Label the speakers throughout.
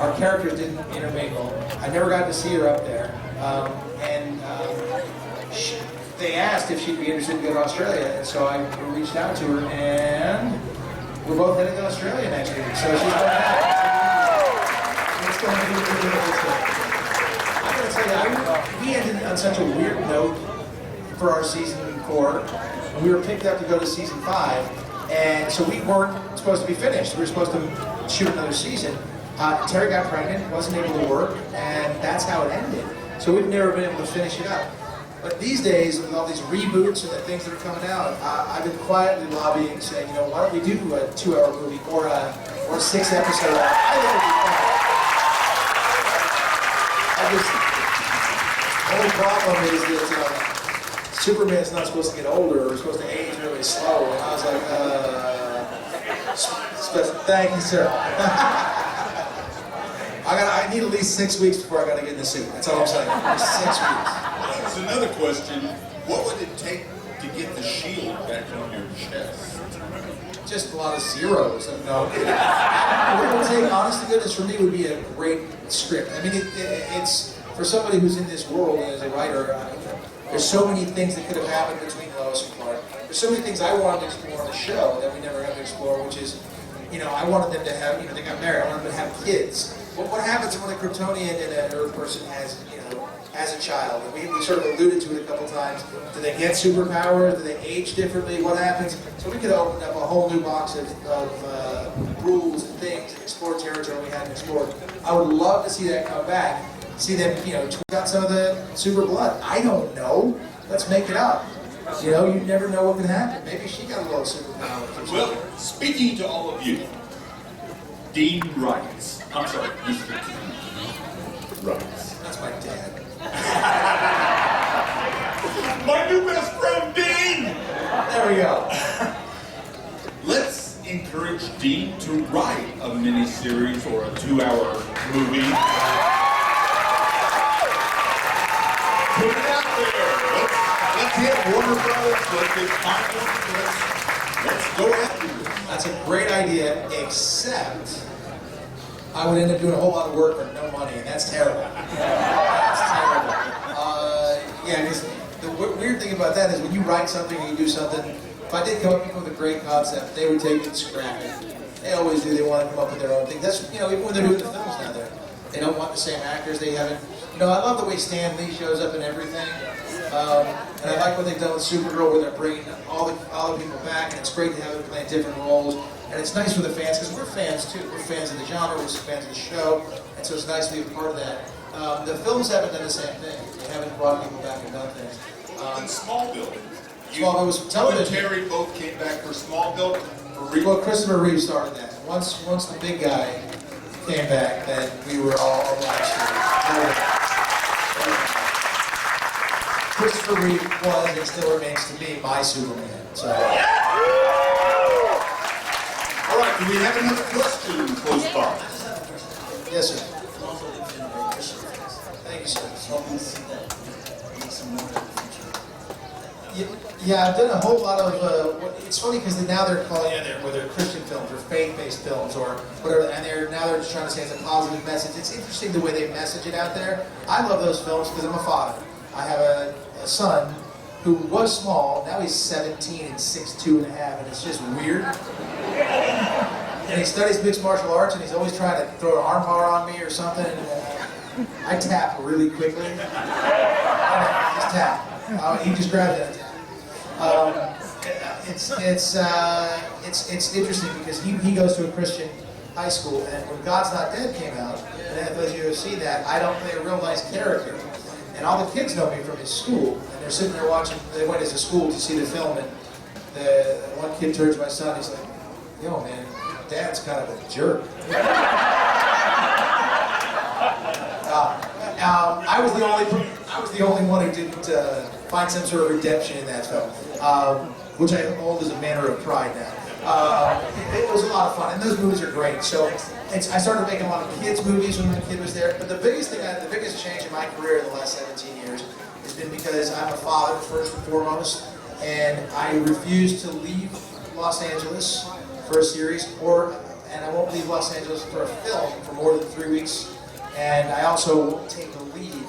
Speaker 1: our characters didn't intermingle. I never got to see her up there. They asked if she'd be interested in going to Australia, and so I reached out to her, and we're both heading to Australia next week. So she's going to be really good. I'm going to tell you, we ended on such a weird note for our season 4. And we were picked up to go to season 5, and so we weren't supposed to be finished. We were supposed to shoot another season. Terry got pregnant, wasn't able to work, and that's how it ended. So we've never been able to finish it up. But these days, with all these reboots and the things that are coming out, I've been quietly lobbying, saying, you know, why don't we do a 2-hour movie or a 6-episode? I think it'd be fun. The only problem is that Superman's not supposed to get older, or supposed to age really slow. And I was like, thank you, sir. I need at least 6 weeks before I gotta get in the suit. That's all I'm saying. 6 weeks.
Speaker 2: There's another question. What would it take to get the shield back on your chest?
Speaker 1: Just a lot of zeros. No. What it would take, honest to goodness, for me would be a great script. I mean, it's for somebody who's in this world and as a writer. There's so many things that could have happened between Lois and Clark. There's so many things I wanted to explore on the show that we never got to explore, which is, you know, I wanted them to have, you know, they got married. I wanted them to have kids. But what happens when a Kryptonian and an Earth person has, you know, as a child? And we sort of alluded to it a couple times. Do they get superpowers? Do they age differently? What happens? So we could open up a whole new box of rules and things and explore territory we hadn't explored. I would love to see that come back. See them, you know, tweak out some of the super blood. I don't know. Let's make it up. You know, you never know what can happen. Maybe she got a little superpower.
Speaker 2: Well, speaking to all of you, Dean Wrights. I'm sorry, Mr. Wrights.
Speaker 1: That's my dad.
Speaker 2: My new best friend, Dean!
Speaker 1: There we go.
Speaker 2: Let's encourage Dean to write a miniseries or a 2-hour movie. Put it out there. Let's hit Warner Brothers. Let's get Congress. Let's go after it.
Speaker 1: That's a great idea, except I would end up doing a whole lot of work for no money, and that's terrible. That's terrible. Yeah, because the weird thing about that is when you write something and you do something, if I did come up with a great concept, they would take it and scrap it. They always do. They want to come up with their own thing. That's, you know, even when they're doing the films now, they don't want the same actors. They haven't. You know, I love the way Stan Lee shows up in everything. And I like what they've done with Supergirl, where they're bringing all the people back, and it's great to have them playing different roles. And it's nice for the fans, because we're fans too. We're fans of the genre, we're fans of the show, and so it's nice to be a part of that. The films haven't done the same thing. They haven't brought people back and done things.
Speaker 2: And Smallville.
Speaker 1: Smallville was television.
Speaker 2: You and Terry both came back for Smallville.
Speaker 1: Well, Christopher Reeve started that. Once the big guy came back, then we were all obliged to. Christopher Reeve was and still remains to be my Superman. So.
Speaker 2: All right, do we have another question close by?
Speaker 1: Yes, sir. Thank you, sir. Yeah, I've done a whole lot of. It's funny because now they're calling it whether Christian films or faith-based films or whatever, and now they're just trying to say it's a positive message. It's interesting the way they message it out there. I love those films because I'm a father. I have a son who was small. Now he's 17 and 6'2.5", and it's just weird. And he studies mixed martial arts, and he's always trying to throw an arm bar on me or something. And, I tap really quickly. Just tap. He just grabs it and tap. It's interesting because he goes to a Christian high school, and when God's Not Dead came out, and for those of you who see that, I don't play a real nice character. And all the kids know me from his school, and they're sitting there watching. They went as a school to see the film, and the one kid turns to my son. He's like, "Yo, man, Dad's kind of a jerk." I was the only one who didn't find some sort of redemption in that film, which I hold as a matter of pride now. It was a lot of fun, and those movies are great. So I started making a lot of kids' movies when my kid was there. But the biggest change in my career in the last 17 years has been because I'm a father first and foremost, and I refuse to leave Los Angeles for a series or and I won't leave Los Angeles for a film for more than 3 weeks. And I also won't take a lead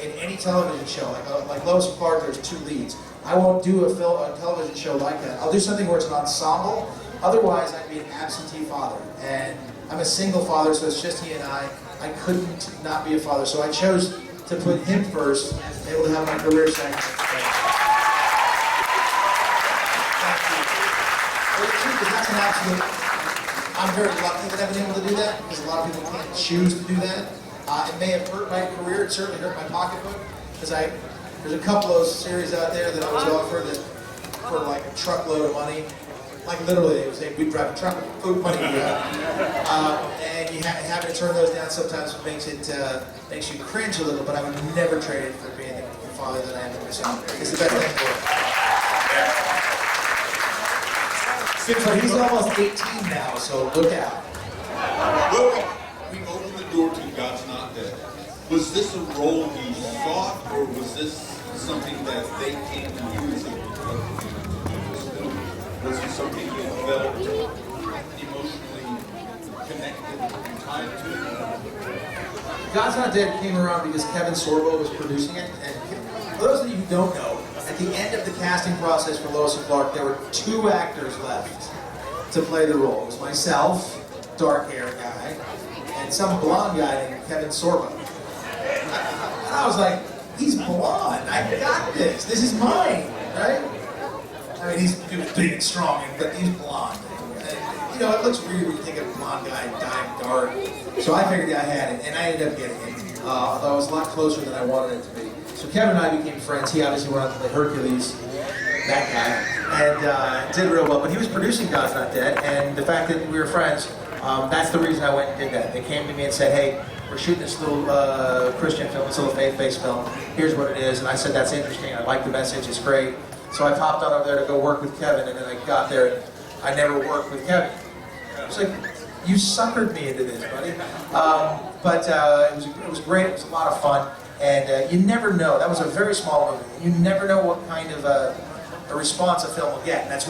Speaker 1: in any television show. Like Lois and Clark, there's 2 leads. I won't do a television show like that. I'll do something where it's an ensemble. Otherwise, I'd be an absentee father. And I'm a single father, so it's just he and I. I couldn't not be a father, so I chose to put him first and able to have my career second. That's an absolute. I'm very lucky that I've been able to do that because a lot of people can't choose to do that. It may have hurt my career. It certainly hurt my pocketbook because there's a couple of those series out there that I was offered that for like a truckload of money. Like literally, they would say we'd drive a truck with food money, and you having to turn those down sometimes makes you cringe a little. But I would never trade it for being the father that I am. So it's the best thing for it. So he's almost 18 now, so look out.
Speaker 2: Well, we opened the door to God's Not Dead. Was this a role he sought, or was this something that they came to you as a was it something you felt emotionally connected and tied to?
Speaker 1: God's Not Dead came around because Kevin Sorbo was producing it. And for those of you who don't know, at the end of the casting process for Lois and Clark, there were 2 actors left to play the role. It was myself, dark-haired guy, and some blonde guy named Kevin Sorbo. And I was like, he's blonde. I got this. This is mine, right? I mean, he was big and strong, but he's blonde. And, you know, it looks weird when you think of a blonde guy dying dark. So I figured I had it, and I ended up getting it. Although it was a lot closer than I wanted it to be. So Kevin and I became friends. He obviously went on to play Hercules, that guy, and did real well. But he was producing God's Not Dead, and the fact that we were friends, that's the reason I went and did that. They came to me and said, hey, we're shooting this little Christian film, this little faith-based film. Here's what it is. And I said, that's interesting. I like the message. It's great. So I popped on over there to go work with Kevin, and then I got there, and I never worked with Kevin. I was like, you suckered me into this, buddy. But it was great. It was a lot of fun. And you never know. That was a very small movie. You never know what kind of a response a film will get. And that's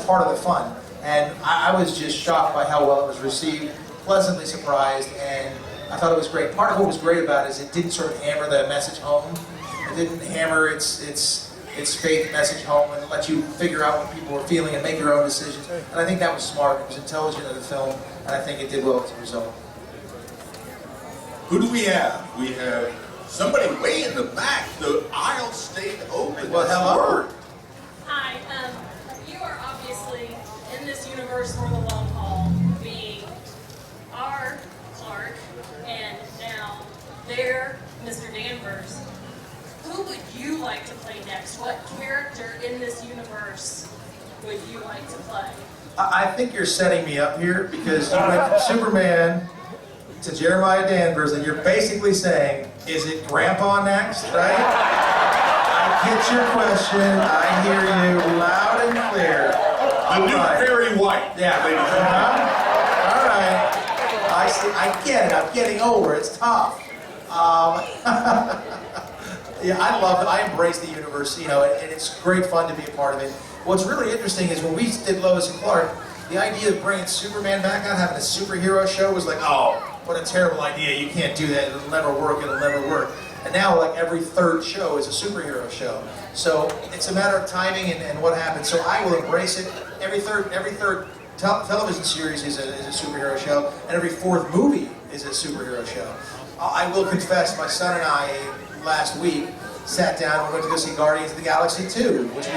Speaker 1: part of the fun. And I was just shocked by how well it was received, pleasantly surprised, and I thought it was great. Part of what was great about it is it didn't sort of hammer the message home. It didn't hammer its faith message home and let you figure out what people were feeling and make your own decisions. And I think that was smart. It was intelligent of the film, and I think it did well as a result.
Speaker 2: Who do we have? We have somebody way in the back. The aisle stayed open.
Speaker 1: Well, hello.
Speaker 3: Hi, you are obviously in this universe for the long haul, being our Clark and now their Mr. Danvers. Who would you like to play next? What character in this universe would you like to play?
Speaker 1: I think you're setting me up here because you went from Superman to Jeremiah Danvers, and you're basically saying, is it Grandpa next, right? I get your question. I hear you loud and clear.
Speaker 2: The new Very White.
Speaker 1: Yeah. All right. I see. I get it. I'm getting older. It's tough. Yeah, I love it. I embrace the universe, you know, and it's great fun to be a part of it. What's really interesting is when we did Lois and Clark, the idea of bringing Superman back out, having a superhero show was like, oh, what a terrible idea. You can't do that. It'll never work. It'll never work. And now, like, every 3rd show is a superhero show. So it's a matter of timing and what happens. So I will embrace it. Every third television series is a superhero show, and every 4th movie is a superhero show. I will confess, my son and I, last week, sat down and went to go see Guardians of the Galaxy 2, which we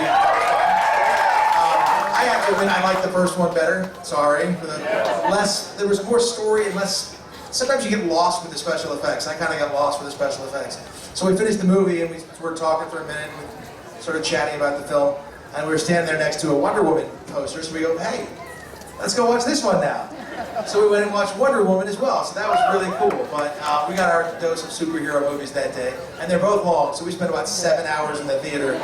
Speaker 1: I have to admit, I like the first one better. Sorry. There was more story and less. Sometimes you get lost with the special effects. I kind of got lost with the special effects. So we finished the movie and we were talking for a minute, and we started chatting about the film, and we were standing there next to a Wonder Woman poster. So we go, hey, let's go watch this one now. So we went and watched Wonder Woman as well. So that was really cool. But we got our dose of superhero movies that day, and they're both long. So we spent about 7 hours in the theater.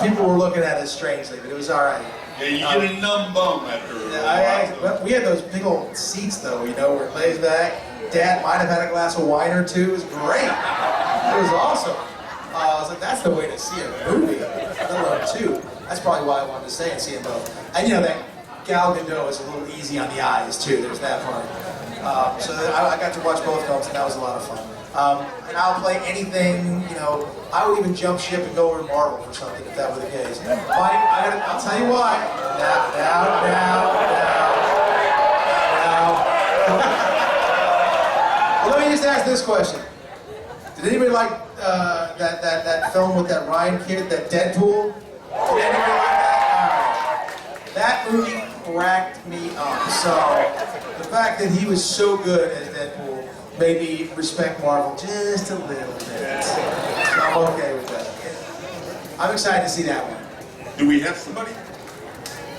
Speaker 1: People were looking at us strangely, but it was all right.
Speaker 2: Yeah, you get a numb bum after a while.
Speaker 1: We had those big old seats, though, you know, where it lays back. Dad might have had a glass of wine or two. It was great. It was awesome. I was like, that's the way to see a movie, let alone 2. That's probably why I wanted to stay and see them both. And you know, Gal Gadot is a little easy on the eyes too. There's that part. So I got to watch both films, and that was a lot of fun. And I'll play anything. You know, I would even jump ship and go over to Marvel for something if that were the case. I'll tell you why. Well, let me just ask this question. Did anybody like that film with that Ryan kid, that Deadpool? Did anybody like that? That movie cracked me up. So the fact that he was so good as Deadpool made me respect Marvel just a little bit. So I'm okay with that. I'm excited to see that one.
Speaker 2: Do we have somebody?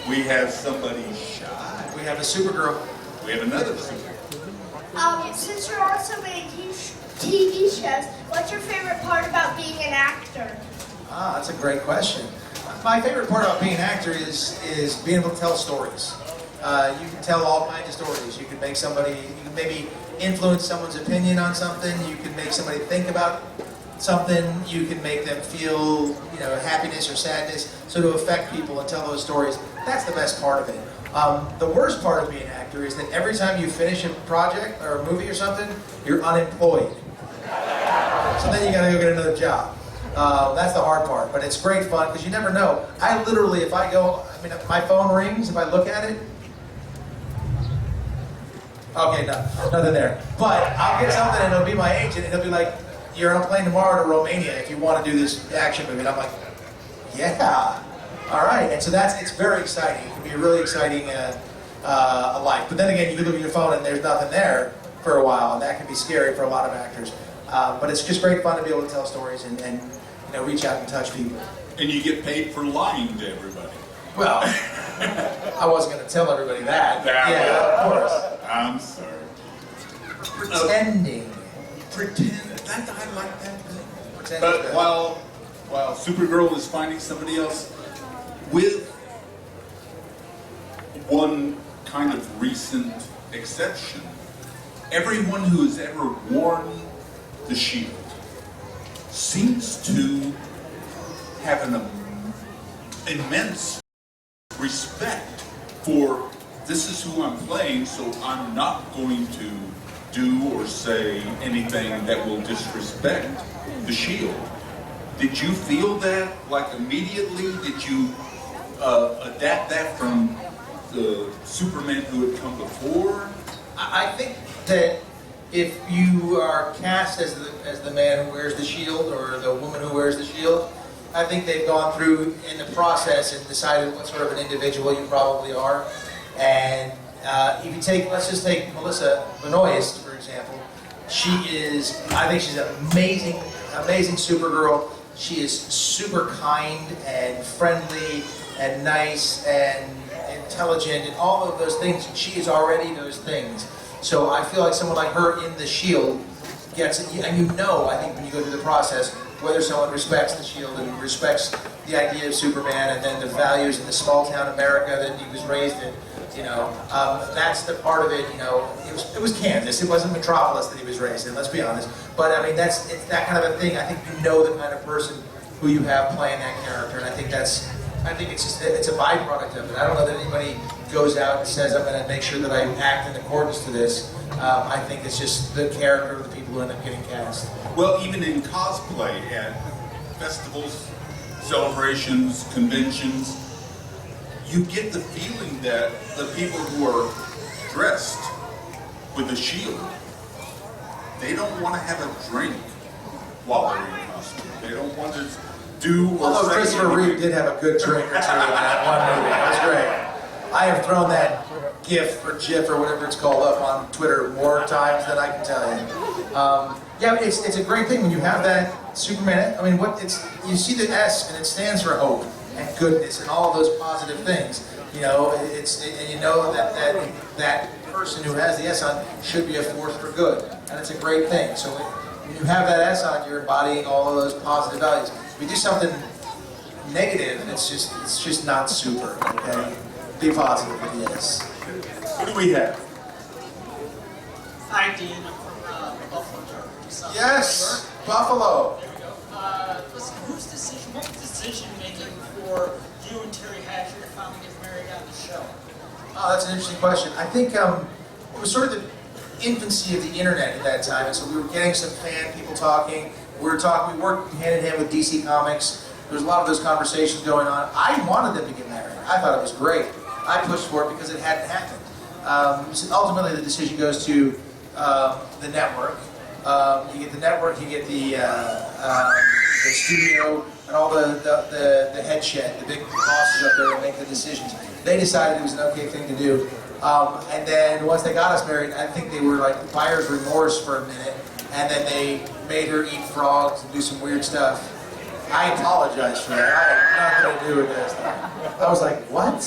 Speaker 2: We have somebody shy.
Speaker 1: We have a Supergirl.
Speaker 2: We have another Supergirl.
Speaker 4: Since you're also making TV shows, what's your favorite part about being an actor?
Speaker 1: That's a great question. My favorite part about being an actor is being able to tell stories. You can tell all kinds of stories. You can make somebody, you can maybe influence someone's opinion on something. You can make somebody think about something. You can make them feel, you know, happiness or sadness. So to affect people and tell those stories, that's the best part of it. The worst part of being an actor is that every time you finish a project or a movie or something, you're unemployed. So then you gotta go get another job. That's the hard part, but it's great fun because you never know. I literally, if my phone rings, if I look at it, okay, no, nothing there. But I'll get something and it'll be my agent and he'll be like, you're on a plane tomorrow to Romania if you want to do this action movie. And I'm like, yeah, all right. And so it's very exciting. It can be a really exciting life. But then again, you can look at your phone and there's nothing there for a while, and that can be scary for a lot of actors. But it's just great fun to be able to tell stories and you know, reach out and touch people.
Speaker 2: And you get paid for lying to everybody.
Speaker 1: Well, I wasn't going to tell everybody that. Yeah, of course.
Speaker 2: I'm sorry.
Speaker 1: Pretending.
Speaker 2: Pretend. I like that.
Speaker 1: Pretending.
Speaker 2: But while Supergirl is finding somebody else, with one kind of recent exception, everyone who has ever worn the shield seems to have an immense respect for, this is who I'm playing, so I'm not going to do or say anything that will disrespect the shield. Did you feel that, like, immediately? Did you adapt that from the Superman who had come before?
Speaker 1: I think that if you are cast as the man who wears the shield or the woman who wears the shield, I think they've gone through in the process and decided what sort of an individual you probably are. And if you take, let's just take Melissa Benoist, for example. She is, I think she's an amazing Supergirl. She is super kind and friendly and nice and intelligent and all of those things. She is already those things. So I feel like someone like her in the shield gets it, and you know, I think when you go through the process, whether someone respects the shield and respects the idea of Superman and then the values in the small town America that he was raised in, you know, that's the part of it, you know, it was Kansas, it wasn't Metropolis that he was raised in, let's be honest. But I mean, it's that kind of a thing. I think you know the kind of person who you have playing that character, and I think it's a byproduct of it. I don't know that anybody goes out and says, I'm going to make sure that I act in accordance to this. I think it's just the character of the people who end up getting cast.
Speaker 2: Well, even in cosplay, at festivals, celebrations, conventions, you get the feeling that the people who are dressed with a shield, they don't want to have a drink while they're in costume. They don't want to do or
Speaker 1: Although
Speaker 2: say
Speaker 1: Christopher
Speaker 2: anything.
Speaker 1: Reeve did have a good drink or two in that one movie. That was great. I have thrown that GIF or GIF or whatever it's called up on Twitter more times than I can tell you. Yeah, it's a great thing when you have that Superman. I mean, you see the S and it stands for hope and goodness and all of those positive things. You know, and you know that person who has the S on should be a force for good, and it's a great thing. So when you have that S on, you're embodying all of those positive values. If you do something negative, it's just not super. Okay, be positive with the S.
Speaker 2: Who do we have?
Speaker 5: Hi, Dean. I'm from Buffalo, New York.
Speaker 1: Yes, Buffalo.
Speaker 5: Listen, what decision making for you and Terry Hatcher to finally get married on the show?
Speaker 1: Oh, that's an interesting question. I think it was sort of the infancy of the internet at that time, and so we were getting some fan people talking. We worked hand in hand with DC Comics. There was a lot of those conversations going on. I wanted them to get married. I thought it was great. I pushed for it because it hadn't happened. So ultimately, the decision goes to the network. You get the network, you get the studio, and all the head shed, the big bosses up there that make the decisions. They decided it was an okay thing to do. And then once they got us married, I think they were like buyer's remorse for a minute, and then they made her eat frogs and do some weird stuff. I apologize for that. I had nothing to do with this. I was like, what?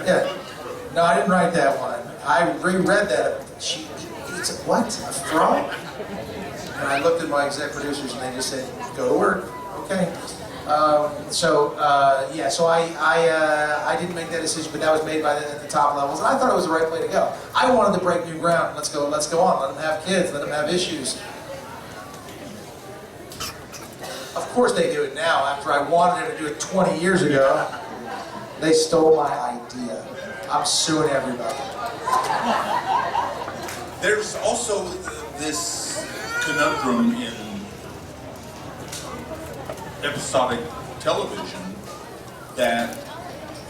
Speaker 1: Yeah. No, I didn't write that one. I reread that. She eats a what? A frog? And I looked at my exec producers and they just said, go to work. Okay. So I didn't make that decision, but that was made by at the top levels, and I thought it was the right way to go. I wanted to break new ground. Let's go on. Let them have kids. Let them have issues. Of course they do it now. After I wanted them to do it 20 years ago, they stole my idea. I'm suing everybody.
Speaker 2: There's also this conundrum in episodic television that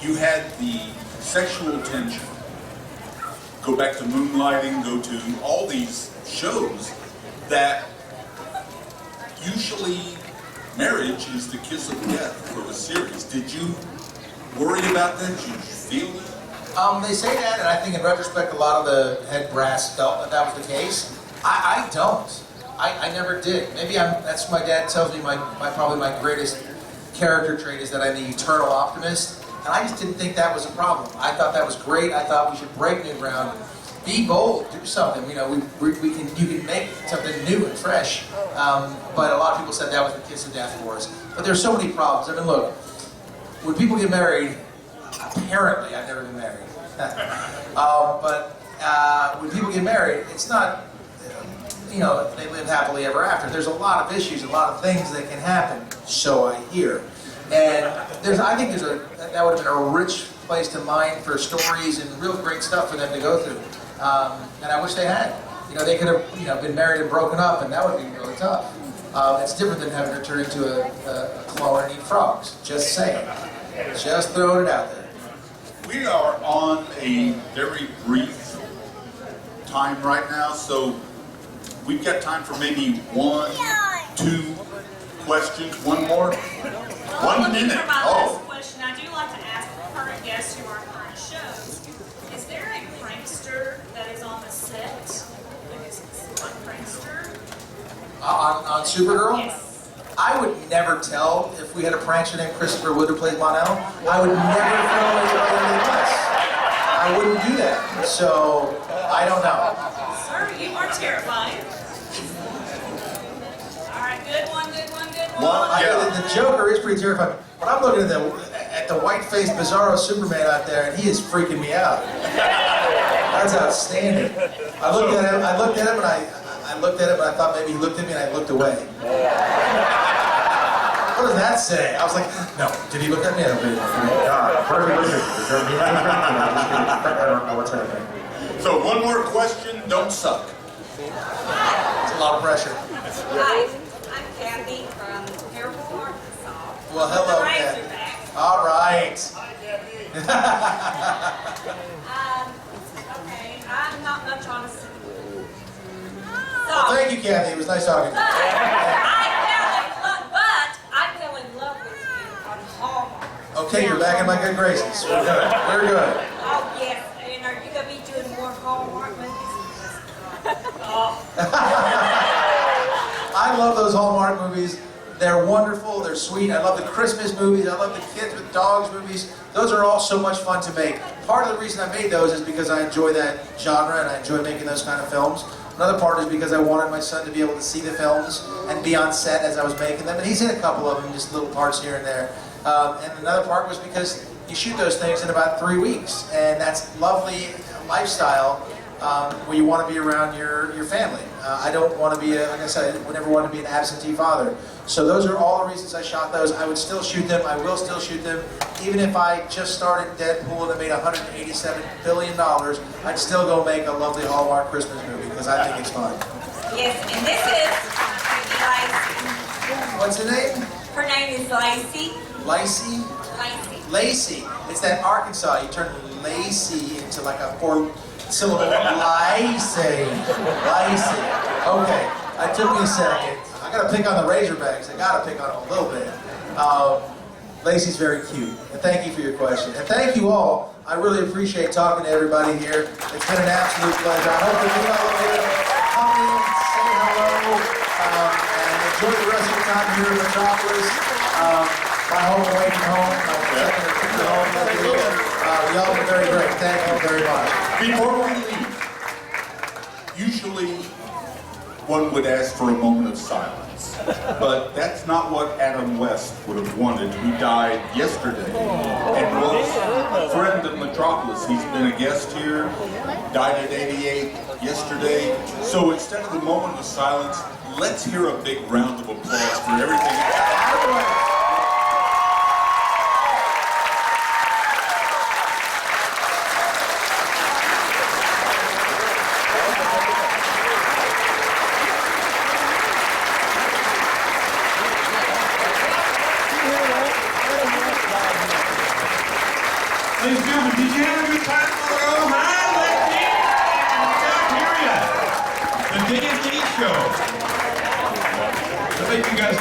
Speaker 2: you had the sexual tension. Go back to Moonlighting, go to all these shows that usually marriage is the kiss of death for the series. Did you worry about that? Did you feel it?
Speaker 1: They say that, and I think in retrospect a lot of the head brass felt that was the case. I don't. I never did. Maybe that's my dad tells me probably my greatest character trait is that I'm the eternal optimist, and I just didn't think that was a problem. I thought that was great. I thought we should break new ground, be bold, do something. You know, you can make something new and fresh. But a lot of people said that was the kiss of death for us. But there's so many problems. I mean, look, when people get married, apparently I've never been married, but when people get married, it's not. You know, they live happily ever after. There's a lot of issues, a lot of things that can happen, so I hear. And I think that would have been a rich place to mine for stories and real great stuff for them to go through. And I wish they had. You know, they could have, been married and broken up, and that would be really tough. It's different than having to turn into a clone and eat frogs. Just saying. Just throwing it out there.
Speaker 2: We are on a very brief time right now, so we've got time for maybe 1, 2 questions. One more? 1 minute.
Speaker 3: For my last question, I do like to ask current guests who are on current shows, is there a prankster that is on the set? Like a prankster?
Speaker 1: On Supergirl?
Speaker 3: Yes.
Speaker 1: I would never tell if we had a prankster named Christopher Wood who plays Mon-El. I would never throw anybody under the bus. I wouldn't do that. So, I don't know.
Speaker 3: Sir, you are terrifying. Alright, good one.
Speaker 1: The Joker is pretty terrifying. But I'm looking at the white-faced Bizarro Superman out there, and he is freaking me out. That's outstanding. I looked at him, and I thought maybe he looked at me, and I looked away. What does that say? I was like, no. Did he look at me? I don't think. I don't know what's happening.
Speaker 2: So one more question, don't suck.
Speaker 1: It's a lot of pressure.
Speaker 6: Hi, I'm Kathy from Metropolis, Arkansas.
Speaker 1: Well, hello,
Speaker 3: The
Speaker 1: Kathy.
Speaker 3: Razorback.
Speaker 1: All right.
Speaker 6: Okay, I'm not much on a scene.
Speaker 1: Well, thank you, Kathy. It was nice talking to you.
Speaker 6: I fell in love with you on Hallmark.
Speaker 1: Okay, you're back in my good graces. We're good. We're good.
Speaker 6: Oh, yes, and are you going to be doing more Hallmark movies?
Speaker 1: I love those Hallmark movies. They're wonderful. They're sweet. I love the Christmas movies. I love the kids with dogs movies. Those are all so much fun to make. Part of the reason I made those is because I enjoy that genre and I enjoy making those kind of films. Another part is because I wanted my son to be able to see the films and be on set as I was making them. And he's in a couple of them, just little parts here and there. And another part was because you shoot those things in about 3 weeks. And that's lovely lifestyle where you want to be around your family. I don't want to be, like I said, I would never want to be an absentee father. So those are all the reasons I shot those. I would still shoot them. I will still shoot them. even if I just started Deadpool and it made $187 billion, I'd still go make a lovely Hallmark Christmas movie because I think it's fun.
Speaker 6: Yes, and this is Lacey.
Speaker 1: What's the name?
Speaker 6: Her name is Lacey.
Speaker 1: Lacey?
Speaker 6: Lacey.
Speaker 1: Lacey. It's that Arkansas. You turn Lacey into like a 4-syllable. Lacey. Lacey. Okay. It took me a second. I gotta pick on the Razorbacks. I gotta pick on them a little bit. Lacey's very cute. And thank you for your question. And thank you all. I really appreciate talking to everybody here. It's been an absolute pleasure. I hope that you all here come in, say hello, and enjoy the rest of your time here in Metropolis. My home away from home. My second or third home. Y'all been very great. Thank you very much.
Speaker 2: Before we leave, usually one would ask for a moment of silence, but that's not what Adam West would have wanted, who died yesterday and was a friend of Metropolis. He's been a guest here, died at 88 yesterday. So instead of the moment of silence, let's hear a big round of applause for everything Adam West.
Speaker 7: Ladies and gentlemen, did you have a good time? Oh, hi, Lexi! The Dig and Dee Show.